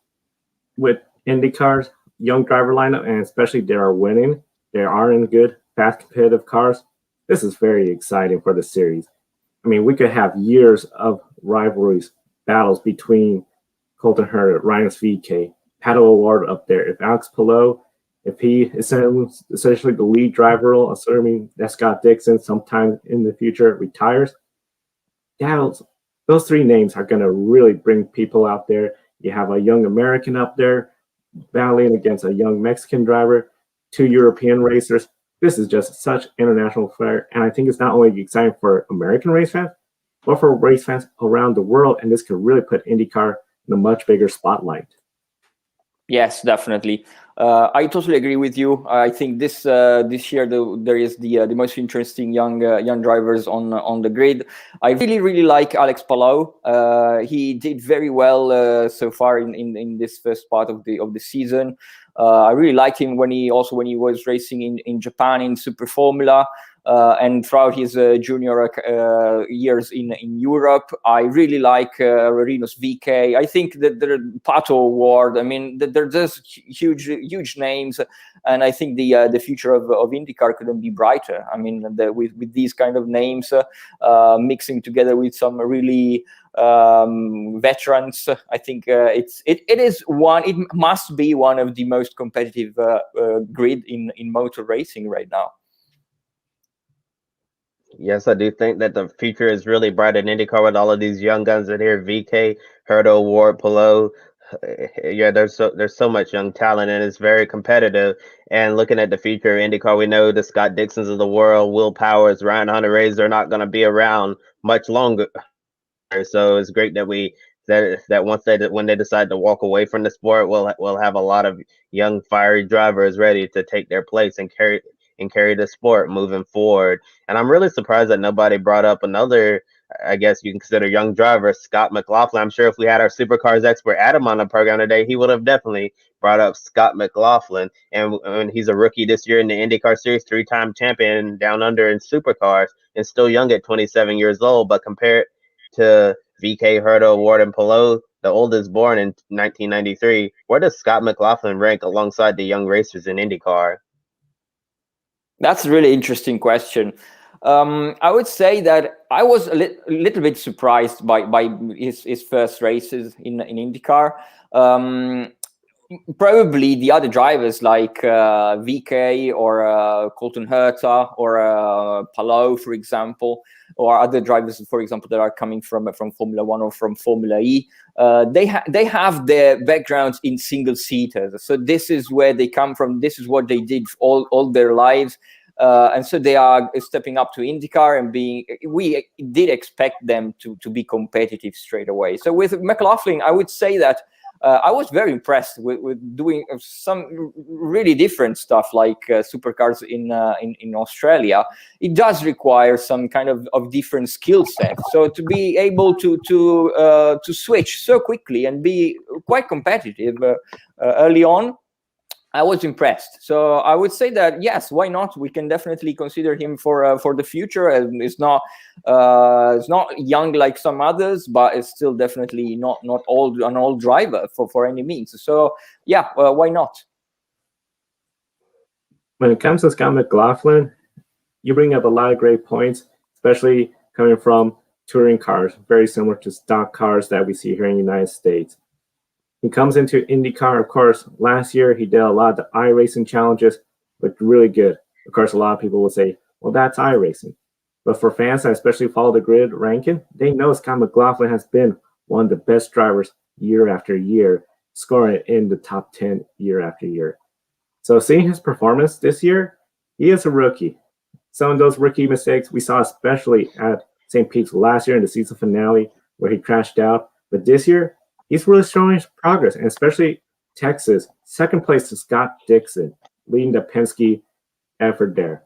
with IndyCars, young driver lineup, and especially they are winning, they are in good, fast, competitive cars. This is very exciting for the series. I mean, we could have years of rivalries, battles between Colton Herta, Rinus VeeKay, Pato O'Ward up there. If Alex Palou, if he is essentially the lead driver role, assuming that Scott Dixon sometime in the future retires, those 3 names are going to really bring people out there. You have a young American up there battling against a young Mexican driver, 2 European racers. This is just such international flair, and I think it's not only exciting for American race fans, but for race fans around the world, and this could really put IndyCar in a much bigger spotlight. Yes, definitely. I totally agree with you. I think this year there is the most interesting young drivers on the grid. I really like Alex Palou. He did very well so far in this first part of the season. I really liked him when he was racing in Japan in Super Formula. And throughout his junior years in Europe, I really like Rinus VeeKay. I think that Pato O'Ward. I mean, they're just huge names, and I think the future of IndyCar couldn't be brighter. I mean, with these kind of names mixing together with some really veterans, I think it must be one of the most competitive grid in motor racing right now. Yes, I do think that the future is really bright in IndyCar with all of these young guns in here. VeeKay, Herta, O'Ward, Palou. Yeah, there's so much young talent, and it's very competitive. And looking at the future of IndyCar, we know the Scott Dixons of the world, Will Powers, Ryan Hunter-Reys, they're not going to be around much longer. So it's great that when they decide to walk away from the sport, we'll have a lot of young fiery drivers ready to take their place and carry the sport moving forward. And I'm really surprised that nobody brought up another, I guess you can consider, young driver, Scott McLaughlin. I'm sure if we had our supercars expert Adam on the program today, he would have definitely brought up Scott McLaughlin. And he's a rookie this year in the IndyCar Series, 3-time champion down under in supercars, and still young at 27 years old. But compared to VeeKay, Herta, O'Ward, and Palou, the oldest born in 1993. Where does Scott McLaughlin rank alongside the young racers in IndyCar? That's a really interesting question. I would say that I was a little bit surprised by his first races in IndyCar. Probably the other drivers like VK or Colton Herta or Palou, for example, or other drivers, for example, that are coming from Formula One or from Formula E. They have their backgrounds in single seaters, so this is where they come from. This is what they did all their lives. And so they are stepping up to IndyCar and we did expect them to be competitive straight away. So with McLaughlin, I would say that I was very impressed with doing some really different stuff like supercars in Australia. It does require some kind of different skill set. So to be able to switch so quickly and be quite competitive early on, I was impressed. So I would say that yes, why not? We can definitely consider him for the future. And it's not young like some others, but it's still definitely not old, an old driver for any means. So yeah, why not? When it comes to Scott McLaughlin, you bring up a lot of great points, especially coming from touring cars, very similar to stock cars that we see here in the United States. He comes into IndyCar, of course. Last year, he did a lot of the iRacing challenges, looked really good. Of course, a lot of people will say, well, that's iRacing. But for fans that especially follow the grid ranking, they know Scott McLaughlin has been one of the best drivers year after year, scoring in the top 10 year after year. So seeing his performance this year, he is a rookie. Some of those rookie mistakes we saw especially at St. Pete's last year in the season finale where he crashed out. But this year, he's really showing his progress, and especially Texas, second place to Scott Dixon, leading the Penske effort there.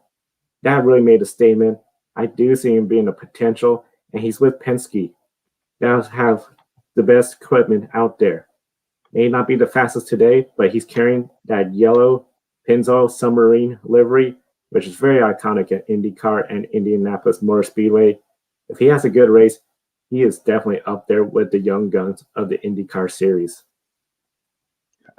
That really made a statement. I do see him being a potential, and he's with Penske. They'll have the best equipment out there. May not be the fastest today, but he's carrying that yellow Pennzoil submarine livery, which is very iconic at IndyCar and Indianapolis Motor Speedway. If he has a good race, he is definitely up there with the young guns of the IndyCar series.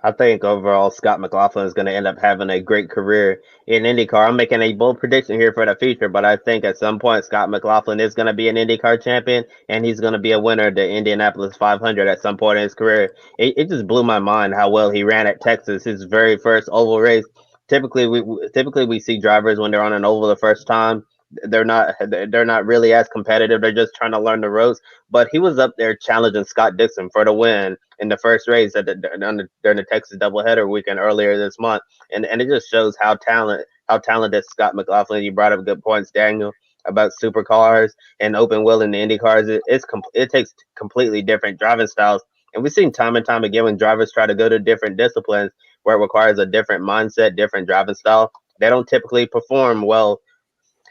I think overall Scott McLaughlin is going to end up having a great career in IndyCar. I'm making a bold prediction here for the future, but I think at some point Scott McLaughlin is going to be an IndyCar champion, and he's going to be a winner of the Indianapolis 500 at some point in his career. It just blew my mind how well he ran at Texas, his very first oval race. Typically we see drivers when they're on an oval the first time, they're not really as competitive. They're just trying to learn the ropes. But he was up there challenging Scott Dixon for the win in the first race during the Texas doubleheader weekend earlier this month, and it just shows how talented Scott McLaughlin. You brought up good points, Daniel, about supercars and open wheel in the Indy cars. It takes completely different driving styles, and we've seen time and time again when drivers try to go to different disciplines where it requires a different mindset, different driving style, they don't typically perform well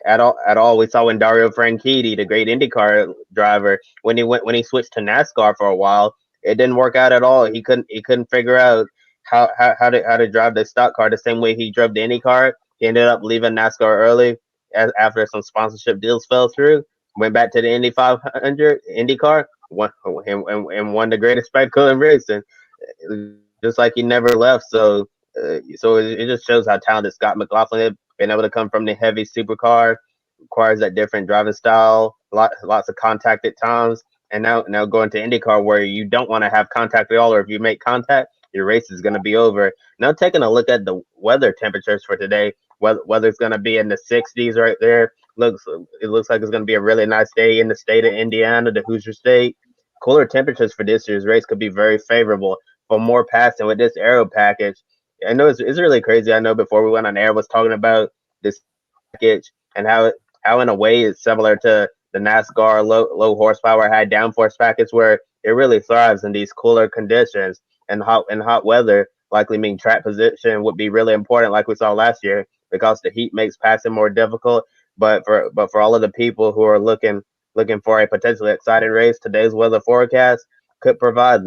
at all. We saw when Dario Franchitti, the great IndyCar driver, when he switched to NASCAR for a while, it didn't work out at all. He couldn't figure out how to drive the stock car the same way he drove the IndyCar. He ended up leaving NASCAR early after some sponsorship deals fell through. Went back to the Indy 500 IndyCar, won the greatest spectacle in racing, just like he never left. So it just shows how talented Scott McLaughlin is. Being able to come from the heavy supercar requires that different driving style, lots of contact at times, and now going to IndyCar where you don't want to have contact at all, or if you make contact, your race is going to be over. Now taking a look at the weather temperatures for today, whether it's going to be in the 60s right there. It looks like it's going to be a really nice day in the state of Indiana, the Hoosier State. Cooler temperatures for this year's race could be very favorable for more passing with this aero package. I know it's really crazy. I know before we went on air, I was talking about this package and how in a way it's similar to the NASCAR low horsepower, high downforce package, where it really thrives in these cooler conditions and hot weather. Likely mean track position would be really important, like we saw last year, because the heat makes passing more difficult. But for all of the people who are looking for a potentially exciting race, today's weather forecast could provide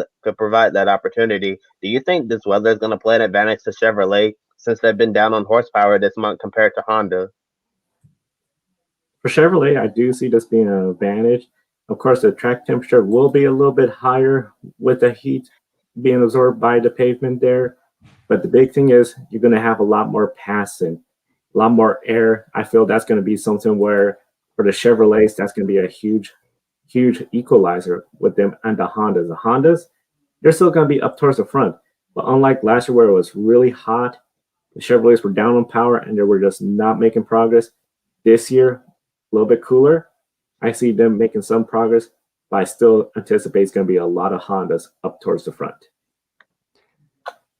that opportunity. Do you think this weather is going to play an advantage to Chevrolet since they've been down on horsepower this month compared to Honda? For Chevrolet, I do see this being an advantage. Of course, the track temperature will be a little bit higher with the heat being absorbed by the pavement there. But the big thing is you're going to have a lot more passing, a lot more air. I feel that's going to be something where for the Chevrolets, that's going to be a huge, huge equalizer with them and the Hondas. The Hondas, they're still going to be up towards the front. But unlike last year where it was really hot, the Chevrolets were down on power and they were just not making progress. This year, a little bit cooler. I see them making some progress, but I still anticipate it's going to be a lot of Hondas up towards the front.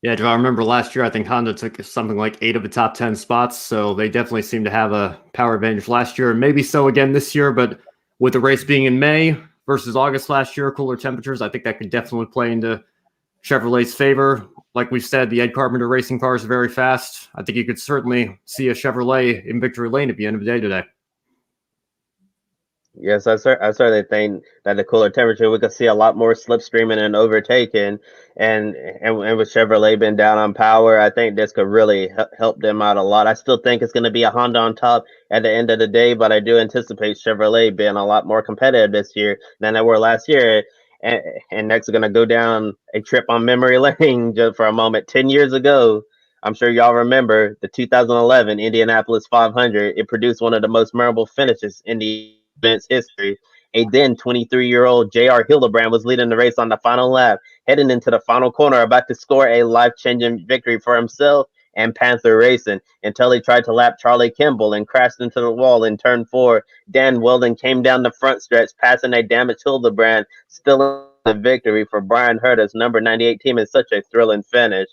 Yeah, Joe, I remember last year, I think Honda took something like 8 of the top 10 spots. So they definitely seem to have a power advantage last year, and maybe so again this year. But with the race being in May versus August last year, cooler temperatures, I think that could definitely play into Chevrolet's favor. Like we've said, the Ed Carpenter racing cars are very fast. I think you could certainly see a Chevrolet in victory lane at the end of the day today. Yes, I certainly think that the cooler temperature, we could see a lot more slipstreaming and overtaking, and with Chevrolet being down on power, I think this could really help them out a lot. I still think it's going to be a Honda on top at the end of the day, but I do anticipate Chevrolet being a lot more competitive this year than they were last year. And next, we're going to go down a trip on memory lane just for a moment. 10 years ago, I'm sure y'all remember the 2011 Indianapolis 500. It produced one of the most memorable finishes in the event's history. A then 23-year-old J.R. Hildebrand was leading the race on the final lap, heading into the final corner, about to score a life-changing victory for himself and Panther Racing, until he tried to lap Charlie Kimball and crashed into the wall in turn 4. Dan Weldon came down the front stretch, passing a damaged Hildebrand, still the victory for Brian Herta's number 98 team in such a thrilling finish.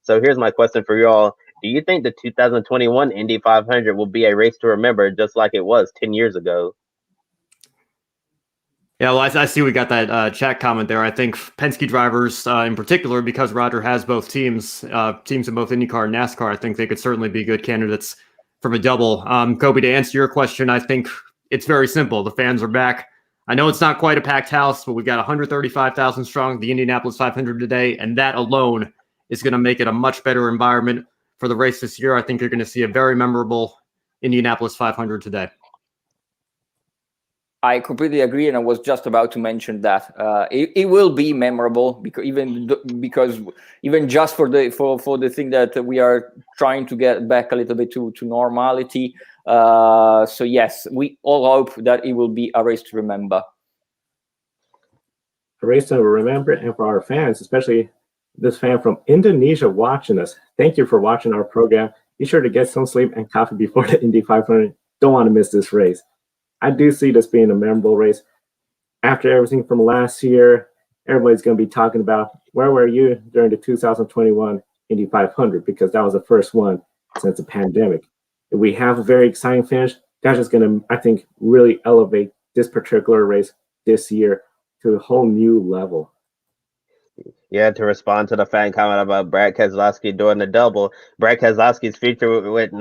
So here's my question for y'all. Do you think the 2021 Indy 500 will be a race to remember just like it was 10 years ago? Yeah, well, I see we got that chat comment there. I think Penske drivers in particular, because Roger has both teams in both IndyCar and NASCAR, I think they could certainly be good candidates from a double. Kobe, to answer your question, I think it's very simple. The fans are back. I know it's not quite a packed house, but we've got 135,000 strong, the Indianapolis 500 today, and that alone is going to make it a much better environment for the race this year. I think you're going to see a very memorable Indianapolis 500 today. I completely agree, and I was just about to mention that it will be memorable because even just for the thing that we are trying to get back a little bit to normality. So yes, we all hope that it will be a race to remember. A race to remember, and for our fans, especially this fan from Indonesia watching us, thank you for watching our program. Be sure to get some sleep and coffee before the Indy 500. Don't want to miss this race. I do see this being a memorable race. After everything from last year, everybody's going to be talking about where were you during the 2021 Indy 500, because that was the first one since the pandemic. If we have a very exciting finish, that's just going to, I think, really elevate this particular race this year to a whole new level. Yeah, to respond to the fan comment about Brad Keselowski doing the double, Brad Keselowski's future with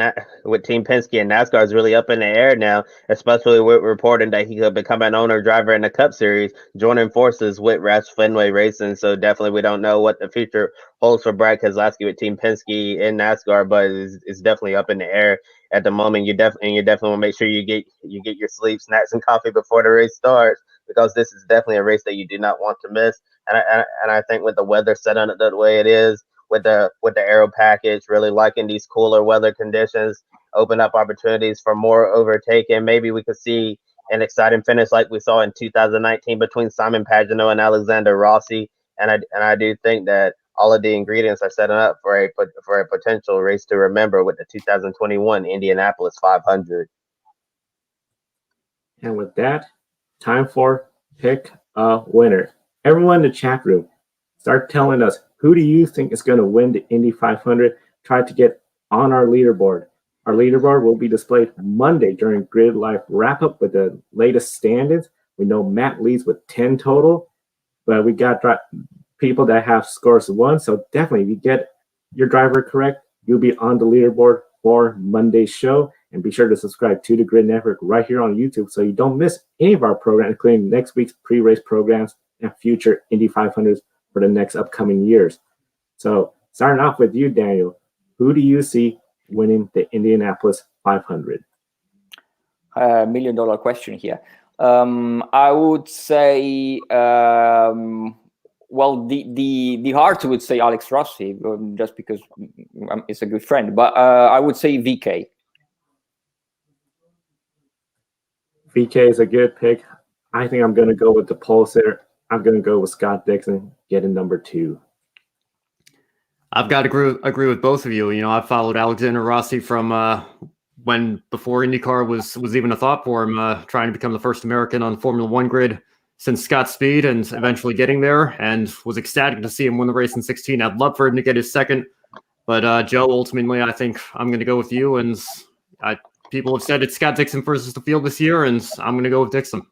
Team Penske and NASCAR is really up in the air now, especially with reporting that he could become an owner driver in the Cup Series, joining forces with Roush Fenway Racing. So definitely we don't know what the future holds for Brad Keselowski with Team Penske in NASCAR, but it's definitely up in the air at the moment. You definitely want to make sure you get your sleep, snacks, and coffee before the race starts, because this is definitely a race that you do not want to miss. And I think with the weather set on it the way it is, with the aero package, really liking these cooler weather conditions, open up opportunities for more overtaking. Maybe we could see an exciting finish like we saw in 2019 between Simon Pagenaud and Alexander Rossi. And I do think that all of the ingredients are setting up for a potential race to remember with the 2021 Indianapolis 500. And with that, time for pick a winner. Everyone in the chat room, start telling us, who do you think is going to win the Indy 500? Try to get on our leaderboard. Our leaderboard will be displayed Monday during Grid Life wrap-up with the latest standings. We know Matt leads with 10 total, but we got people that have scores of 1. So definitely, if you get your driver correct, you'll be on the leaderboard for Monday's show. And be sure to subscribe to the Grid Network right here on YouTube so you don't miss any of our programs, including next week's pre-race programs and future Indy 500s for the next upcoming years. So starting off with you, Daniel, who do you see winning the Indianapolis 500? $1 million question here. I would say, well, the heart would say Alex Rossi, just because it's a good friend. But I would say VK. VK is a good pick. I think I'm going to go with the Pulsar. I'm going to go with Scott Dixon, getting number 2. I've got to agree with both of you. You know, I've followed Alexander Rossi from before IndyCar was even a thought for him, trying to become the first American on Formula One grid since Scott Speed, and eventually getting there, and was ecstatic to see him win the race in 16. I'd love for him to get his second, but Joe, ultimately, I think I'm going to go with you. And people have said it's Scott Dixon versus the field this year, and I'm going to go with Dixon.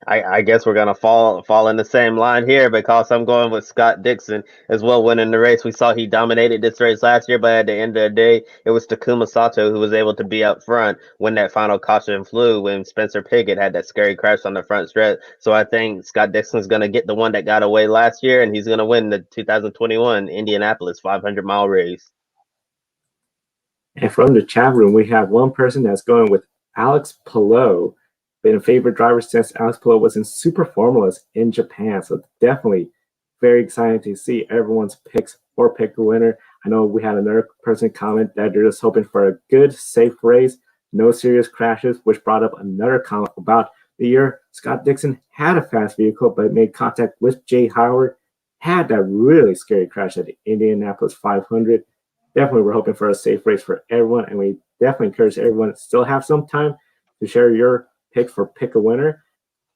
I guess we're gonna fall in the same line here, because I'm going with Scott Dixon as well, winning the race. We saw he dominated this race last year, but at the end of the day, it was Takuma Sato who was able to be up front when that final caution flew, when Spencer Pigot had that scary crash on the front stretch. So I think Scott Dixon's gonna get the one that got away last year, and he's gonna win the 2021 Indianapolis 500-mile race. And from the chat room, we have one person that's going with Alex Palou. Been a favorite driver since Alex Palou was in Super Formulas in Japan. So definitely very exciting to see everyone's picks or pick a winner. I know we had another person comment that they're just hoping for a good, safe race, no serious crashes, which brought up another comment about the year Scott Dixon had a fast vehicle but made contact with Jay Howard, had that really scary crash at the Indianapolis 500. Definitely we're hoping for a safe race for everyone, and we definitely encourage everyone to still have some time to share your pick for pick a winner.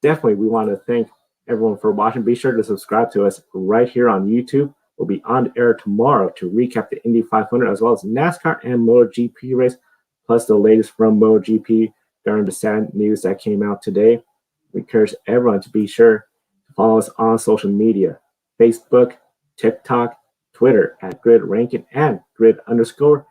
Definitely we want to thank everyone for watching. Be sure to subscribe to us right here on YouTube. We'll be on the air tomorrow to recap the Indy 500 as well as NASCAR and MotoGP race, plus the latest from MotoGP during the sad news that came out today. We encourage everyone to be sure to follow us on social media, Facebook, TikTok, Twitter at Grid Ranking and Grid_WML.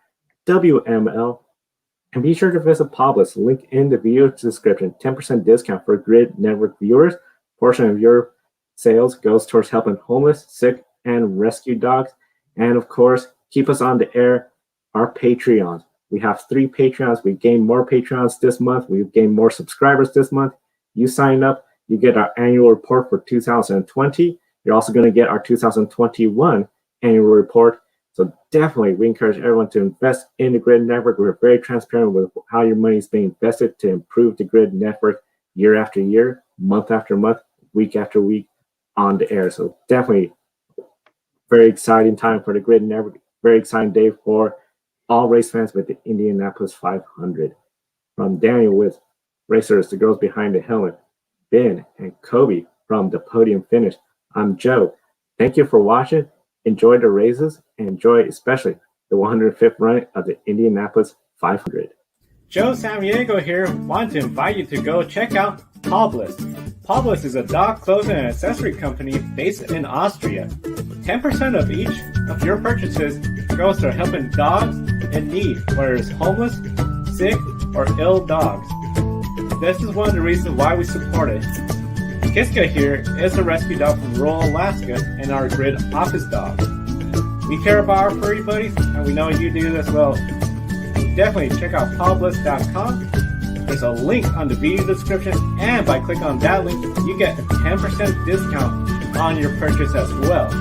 And be sure to visit Publis, link in the video description, 10% discount for Grid Network viewers. Portion of your sales goes towards helping homeless, sick, and rescue dogs. And of course, keep us on the air, our Patreons. We have 3 Patreons. We've gained more Patreons this month. We've gained more subscribers this month. You sign up, you get our annual report for 2020. You're also going to get our 2021 annual report. So definitely, we encourage everyone to invest in the Grid Network. We're very transparent with how your money is being invested to improve the Grid Network year after year, month after month, week after week on the air. So definitely very exciting time for the Grid Network. Very exciting day for all race fans with the Indianapolis 500. From Daniel with Racers, the girls behind the helmet, Ben and Kobe from the podium finish. I'm Joe. Thank you for watching. Enjoy the races and enjoy especially the 105th run of the Indianapolis 500. Joe Samaniego here. Want to invite you to go check out Publis. Publis is a dog clothing and accessory company based in Austria. 10% of each of your purchases goes to helping dogs in need, whether it's homeless, sick, or ill dogs. This is one of the reasons why we support it. Kiska here is a rescue dog from rural Alaska and our Grid office dog. We care about our furry buddies, and we know you do as well. Definitely check out Publis.com. There's a link on the video description, and by clicking on that link, you get a 10% discount on your purchase as well.